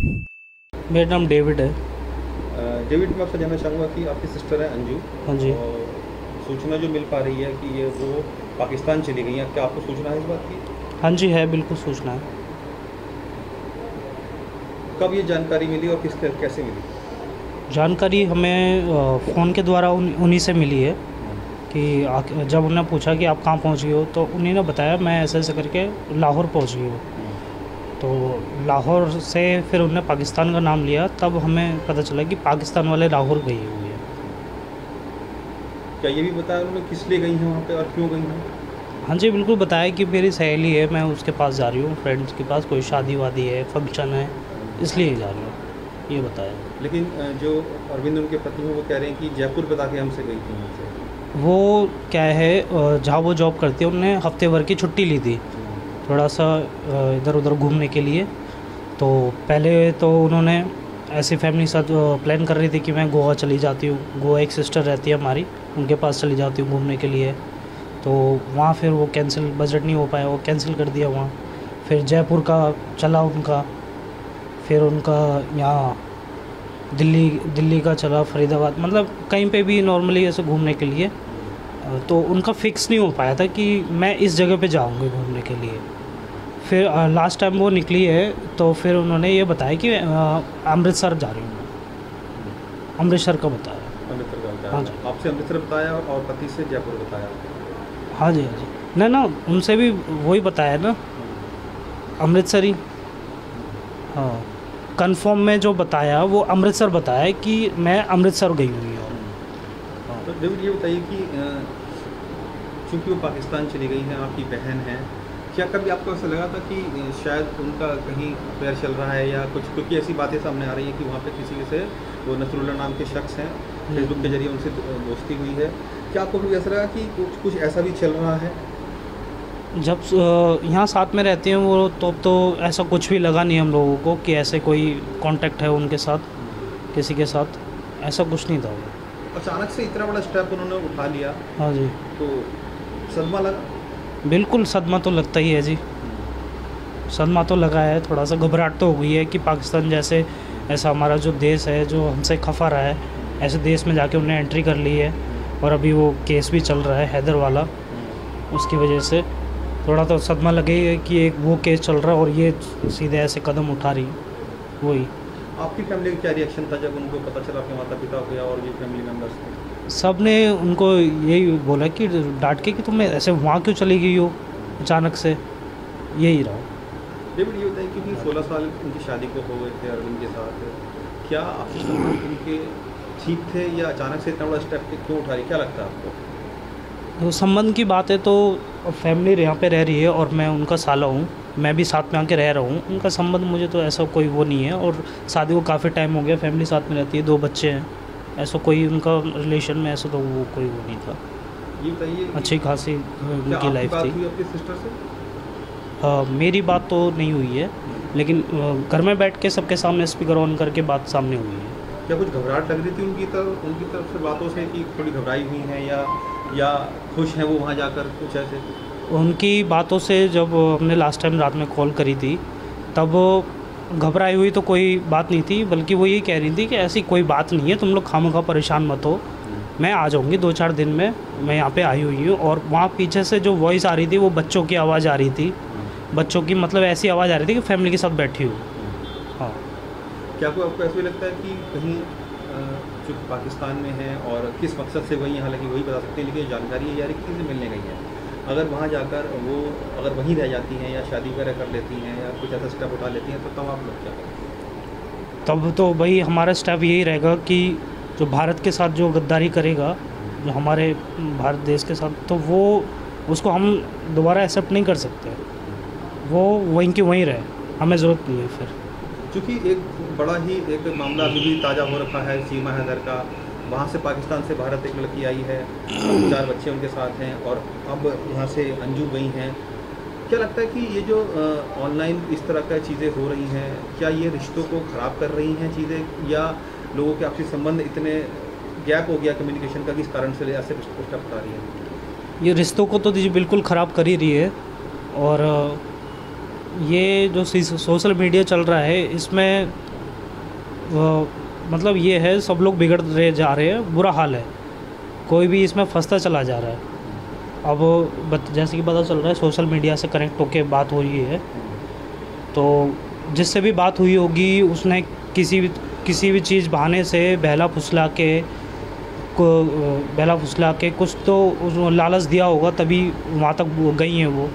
मेरा नाम डेविड है। डेविड, मैं आपसे जानना चाहूँगा कि आपकी सिस्टर है अंजू। हाँ जी। और सूचना जो मिल पा रही है कि ये वो पाकिस्तान चली गई हैं, क्या आपको सूचना है इस बात की? हाँ जी, है, बिल्कुल सूचना है। कब ये जानकारी मिली और कैसे मिली? जानकारी हमें फ़ोन के द्वारा उन्हीं से मिली है कि जब उन्होंने पूछा कि आप कहाँ पहुँच गए हो, तो उन्हीं ने बताया मैं ऐसे ऐसे करके लाहौर पहुँच गई हूँ। तो लाहौर से फिर उन्होंने पाकिस्तान का नाम लिया, तब हमें पता चला कि पाकिस्तान वाले लाहौर गई हुई है। क्या ये भी बताया उन्होंने किस लिए गई हैं वहाँ पे और क्यों गई हैं? हाँ जी, बिल्कुल बताया कि मेरी सहेली है, मैं उसके पास जा रही हूँ, फ्रेंड्स के पास, कोई शादी वादी है, फंक्शन है, इसलिए जा रही हूँ, ये बताया। लेकिन जो अरविंद उनके पति हैं वो कह रहे हैं कि जयपुर बता के हमसे गई थी वहाँ से। वो क्या है, जहाँ वो जॉब करती है उन्होंने हफ्ते भर की छुट्टी ली थी, थोड़ा सा इधर उधर घूमने के लिए। तो पहले तो उन्होंने ऐसी फैमिली साथ प्लान कर रही थी कि मैं गोवा चली जाती हूँ, गोवा एक सिस्टर रहती है हमारी, उनके पास चली जाती हूँ घूमने के लिए। तो वहाँ फिर वो कैंसिल, बजट नहीं हो पाया, वो कैंसिल कर दिया वहाँ। फिर जयपुर का चला उनका, फिर उनका यहाँ दिल्ली का चला, फरीदाबाद, मतलब कहीं पे भी नॉर्मली ऐसे घूमने के लिए। तो उनका फ़िक्स नहीं हो पाया था कि मैं इस जगह पे जाऊँगी घूमने के लिए। फिर लास्ट टाइम वो निकली है तो फिर उन्होंने ये बताया कि अमृतसर जा रही हूँ मैं, अमृतसर का बताया। अमृतसर का बताया? हाँ जी। आपसे अमृतसर बताया और पति से जयपुर बताया? हाँ जी, हाँ जी। ना उनसे भी वही बताया ना, अमृतसर ही। हाँ, कंफर्म में जो बताया वो अमृतसर बताया कि मैं अमृतसर गई हुई हूँ। तो डेविड, ये बताइए कि चूँकि वो पाकिस्तान चली गई हैं, आपकी बहन है, क्या कभी आपको ऐसा लगा था कि शायद उनका कहीं अफेयर चल रहा है या कुछ? क्योंकि ऐसी बातें सामने आ रही हैं कि वहाँ पे किसी से, वो नसरुल्ला नाम के शख्स हैं, फेसबुक के जरिए उनसे दोस्ती हुई है। क्या आपको कभी ऐसा लगा कि कुछ ऐसा भी चल रहा है? जब यहाँ साथ में रहते हैं वो, तो ऐसा कुछ भी लगा नहीं हम लोगों को कि ऐसे कोई कांटेक्ट है उनके साथ, किसी के साथ, ऐसा कुछ नहीं था वो। अचानक से इतना बड़ा स्टेप उन्होंने उठा लिया। हाँ जी, तो सदमा लगा? बिल्कुल सदमा तो लगता ही है जी, सदमा तो लगा है, थोड़ा सा घबराहट तो हो गई है कि पाकिस्तान जैसे, ऐसा हमारा जो देश है जो हमसे खफा रहा है, ऐसे देश में जाके उन्हें एंट्री कर ली है। और अभी वो केस भी चल रहा है हैदर वाला, उसकी वजह से थोड़ा तो सदमा लगेगा कि एक वो केस चल रहा है और ये सीधे ऐसे कदम उठा रही। वही आपकी फैमिली का क्या रिएक्शन था जब उनको पता चला आपके माता पिता हो गया और ये फैमिली मेम्बर्स थे? सब ने उनको यही बोला कि डांट के कि तुम ऐसे वहाँ क्यों चली गई हो अचानक से, यही रहा। डेविड, ये बताइए क्योंकि 16 साल उनकी शादी को हो गए थे अरविंद के साथ, क्या आपके संबंध उनके ठीक थे या अचानक से इतना बड़ा स्टेप क्यों उठा रही, क्या लगता है आपको? तो संबंध की बात है तो फैमिली यहाँ पे रह रही है और मैं उनका साला हूँ, मैं भी साथ में आके रह रहा हूँ। उनका संबंध मुझे तो ऐसा कोई वो नहीं है, और शादी को काफ़ी टाइम हो गया, फैमिली साथ में रहती है, 2 बच्चे हैं, ऐसा कोई उनका रिलेशन में ऐसा तो वो कोई वो नहीं था। ये बताइए अच्छी खासी उनकी लाइफ थी। हुई आपकी सिस्टर से? मेरी बात तो नहीं हुई है, लेकिन घर में बैठ के सबके सामने स्पीकर ऑन करके बात सामने हुई है। क्या कुछ घबराहट लग रही थी उनकी तरफ से बातों से कि थोड़ी घबराई हुई हैं या खुश हैं वो वहाँ जाकर, कुछ ऐसे? उनकी बातों से जब हमने लास्ट टाइम रात में कॉल करी थी तब घबराई हुई तो कोई बात नहीं थी, बल्कि वो ये कह रही थी कि ऐसी कोई बात नहीं है, तुम लोग खामखा परेशान मत हो, मैं आ जाऊँगी 2-4 दिन में, मैं यहाँ पे आई हुई हूँ। और वहाँ पीछे से जो वॉइस आ रही थी वो बच्चों की आवाज़ आ रही थी, बच्चों की, मतलब ऐसी आवाज़ आ रही थी कि फैमिली के साथ बैठी हूँ। हाँ। क्या कोई आपको ऐसा भी लगता है कि कहीं जो पाकिस्तान में है और किस मकसद से वही, हालांकि वही बता सकते हैं, लेकिन जानकारी ये आ रही है कि किसी से मिलने गई है, अगर वहाँ जाकर वो अगर वहीं रह जाती हैं या शादी वगैरह कर लेती हैं या कुछ ऐसा स्टेप उठा लेती हैं, तो तब आप लोग क्या करेंगे? तब तो भाई हमारा स्टेप यही रहेगा कि जो भारत के साथ जो गद्दारी करेगा, जो हमारे भारत देश के साथ, तो वो उसको हम दोबारा एक्सेप्ट नहीं कर सकते, वो वहीं की वहीं रहे, हमें ज़रूरत नहीं है फिर। चूँकि एक बड़ा ही एक मामला अभी भी ताज़ा हो रखा है सीमा हैदर का, वहाँ से पाकिस्तान से भारत एक लड़की आई है, 4 बच्चे उनके साथ हैं और अब वहाँ से अंजू गई हैं। क्या लगता है कि ये जो ऑनलाइन इस तरह का चीज़ें हो रही हैं, क्या ये रिश्तों को ख़राब कर रही हैं चीज़ें, या लोगों के आपसी संबंध इतने गैप हो गया कम्युनिकेशन का कि इस कारण से ऐसे रिश्तों को बता रही है? ये रिश्तों को तो दीजिए बिल्कुल ख़राब कर ही रही है, और ये जो सोशल मीडिया चल रहा है इसमें मतलब ये है, सब लोग बिगड़ रहे जा रहे हैं, बुरा हाल है, कोई भी इसमें फंसता चला जा रहा है। अब जैसे कि पता चल रहा है सोशल मीडिया से कनेक्ट होके बात हो रही है, तो जिससे भी बात हुई होगी उसने किसी भी चीज़ बहाने से बहला फुसला के कुछ तो लालच दिया होगा, तभी वहाँ तक गई हैं वो,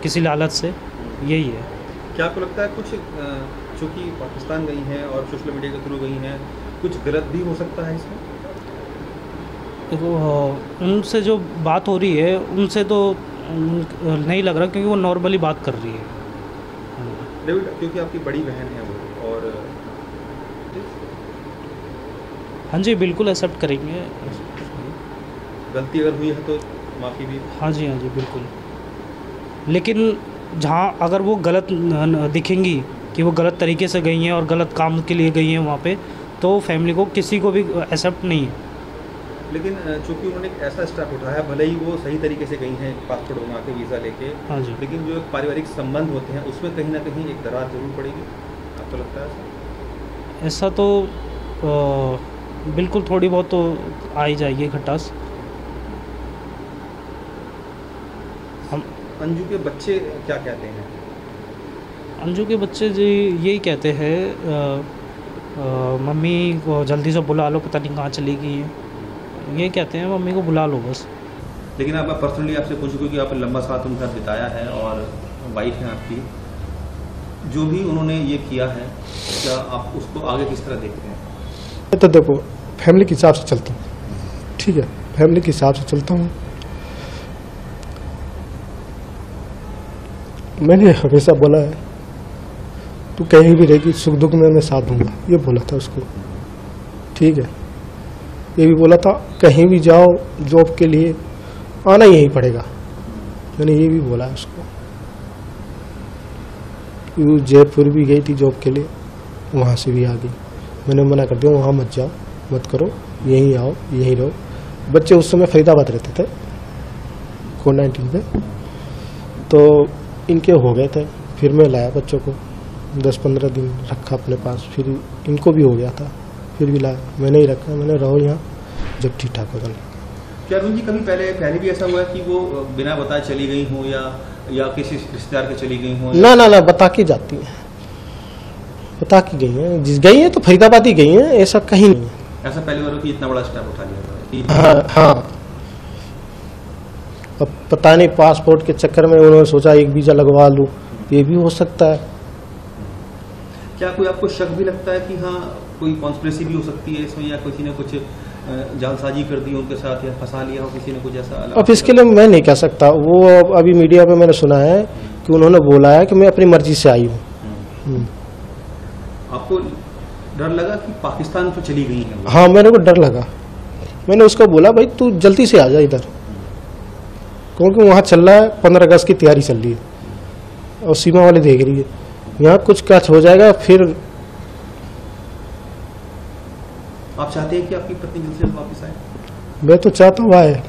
किसी लालच से। यही है। क्या आपको लगता है कुछ चूँकि पाकिस्तान गई हैं और सोशल मीडिया के थ्रू गई हैं, कुछ गलत भी हो सकता है इसमें? देखो, उनसे जो बात हो रही है उनसे तो नहीं लग रहा, क्योंकि वो नॉर्मली बात कर रही है। डेविड, क्योंकि आपकी बड़ी बहन है वो, और हाँ जी, बिल्कुल एक्सेप्ट करेंगे। गलती अगर हुई है तो माफ़ी भी। हाँ जी, बिल्कुल। लेकिन जहाँ अगर वो गलत दिखेंगी कि वो गलत तरीके से गई हैं और गलत काम के लिए गई हैं वहाँ पे, तो फैमिली को किसी को भी एक्सेप्ट नहीं है। लेकिन चूँकि उन्होंने एक ऐसा स्टेप उठाया, भले ही वो सही तरीके से गई हैं पासपोर्ट बना के, वीज़ा लेके, हाँ जी, लेकिन जो एक पारिवारिक संबंध होते हैं उसमें कहीं ना कहीं एक दरार जरूर पड़ेगी। आपको लगता है ऐसा? ऐसा तो बिल्कुल थोड़ी बहुत तो आ ही जाएगी खटास। हम अंजू के बच्चे क्या कहते हैं? अंजू के बच्चे जी यही कहते हैं, मम्मी को जल्दी से बुला लो, पता नहीं कहाँ चली गई है, ये कहते हैं मम्मी को बुला लो बस। लेकिन अब मैं पर्सनली आपसे पूछूँ, क्योंकि आपने लंबा साथ उनके साथ बिताया है और वाइफ है आपकी, जो भी उन्होंने ये किया है, क्या आप उसको आगे किस तरह देखते हैं? तो देखो, फैमिली के हिसाब से चलता हूँ, ठीक है, फैमिली के हिसाब से चलता हूँ। मैंने हमेशा बोला है तू कहीं भी रहेगी, सुख दुख में मैं साथ दूंगा, ये बोला था उसको, ठीक है। ये भी बोला था कहीं भी जाओ जॉब के लिए आना यही पड़ेगा, मैंने ये भी बोला है उसको। वो जयपुर भी गई थी जॉब के लिए, वहाँ से भी आ गई, मैंने मना कर दिया वहाँ मत जाओ, मत करो, यहीं आओ, यहीं रहो। बच्चे उस समय फरीदाबाद रहते थे कोविड-19 पे, तो इनके हो गए थे, फिर मैं लाया बच्चों को, 10-15 दिन रखा अपने पास, फिर इनको भी हो गया था, फिर भी लाया, मैंने ही रखा, मैंने रहो यहाँ जब ठीक ठाक हो जाए। क्या अरुण जी कभी पहले भी ऐसा हुआ है कि वो बिना बताए चली गई हो या किसी रिश्तेदार के चली गई हो? ना, बता के जाती हैं, बता के गई हैं, जिस गई हैं तो फरीदाबाद ही गई हैं, ऐसा कहीं नहीं है। ऐसा पहली बार कि इतना बड़ा स्टेप उठा लिया था? हाँ। अब पता नहीं पासपोर्ट के चक्कर में उन्होंने सोचा एक वीज़ा लगवा लूँ, ये भी हो सकता है। क्या कोई आपको शक भी लगता है कि हाँ कोई कॉन्स्पिरेसी भी हो सकती है इसमें, या किसी ने कुछ जालसाजी कर दी उनके साथ, या फंसा लिया हो किसी ने कुछ ऐसा? अब इसके लिए मैं नहीं कह सकता, वो अभी मीडिया पे मैंने सुना है कि उन्होंने बोला है कि मैं अपनी मर्जी से आई हूँ। आपको डर लगा कि पाकिस्तान तो चली गई है? हाँ, मेरे को डर लगा, मैंने उसको बोला भाई तू जल्दी से आ जा इधर, क्योंकि वहाँ चल रहा है 15 अगस्त की तैयारी चल रही है और सीमा वाले देख रही है, यहाँ कुछ कैच हो जाएगा फिर। आप चाहते हैं कि आपकी पत्नी जल्द से जल्द वापस आए? मैं तो चाहता हूँ आए।